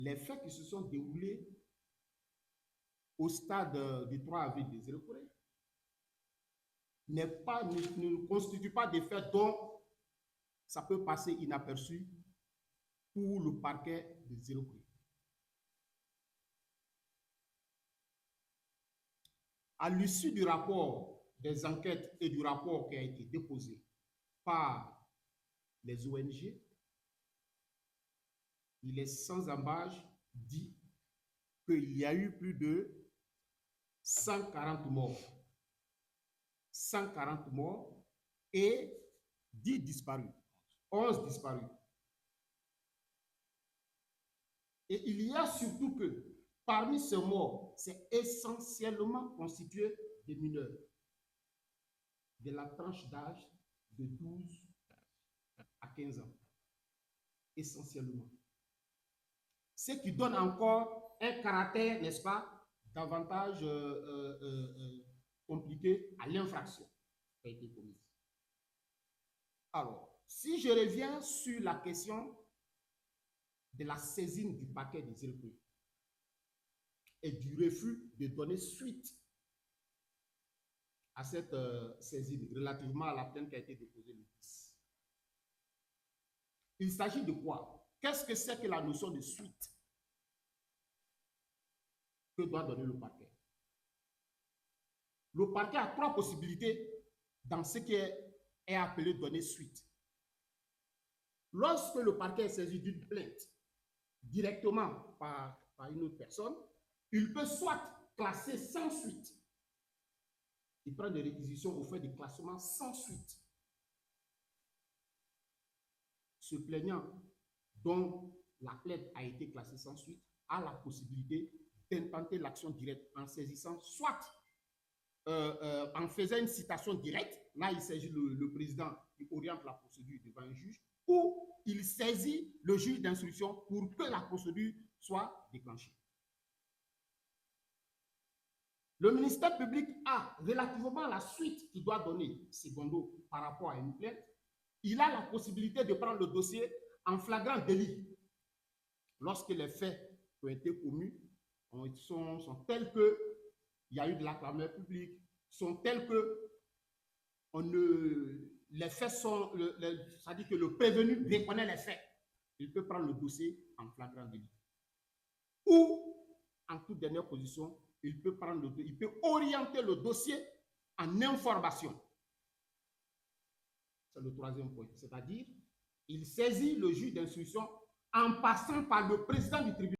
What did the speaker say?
les faits qui se sont déroulés au stade du 3 avril des Zéro-Corée ne constituent pas des faits dont ça peut passer inaperçu pour le parquet de Zéro-Corée. À l'issue du rapport des enquêtes et du rapport qui a été déposé par les ONG, il est sans embâche dit qu'il y a eu plus de 140 morts. 140 morts et 10 disparus, 11 disparus. Et il y a surtout que parmi ces morts, c'est essentiellement constitué des mineurs de la tranche d'âge de 12 à 15 ans, essentiellement. Ce qui donne encore un caractère, n'est-ce pas, davantage compliqué à l'infraction qui a été commise. Alors, si je reviens sur la question de la saisine du paquet des Zéro-Corée et du refus de donner suite à cette saisine relativement à la plainte qui a été déposée le 10. Il s'agit de quoi? Qu'est-ce que c'est que la notion de suite que doit donner le parquet? Le parquet a trois possibilités dans ce qui est appelé donner suite. Lorsque le parquet est saisi d'une plainte directement par une autre personne, il peut soit classer sans suite. Il prend des réquisitions au fait de classement sans suite. Ce plaignant dont la plainte a été classée sans suite a la possibilité d'intenter l'action directe en saisissant soit en faisant une citation directe, là il s'agit le président qui oriente la procédure devant un juge, ou il saisit le juge d'instruction pour que la procédure soit déclenchée. Le ministère public a, relativement à la suite qu'il doit donner, secondo, par rapport à une plainte, il a la possibilité de prendre le dossier en flagrant délit. Lorsque les faits qui ont été commis sont tels qu'il y a eu de la clameur publique, sont tels que les faits sont, c'est-à-dire que le prévenu reconnaît les faits, il peut prendre le dossier en flagrant délit. Ou, en toute dernière position, il peut orienter le dossier en information. C'est le troisième point. C'est-à-dire, il saisit le juge d'instruction en passant par le président du tribunal.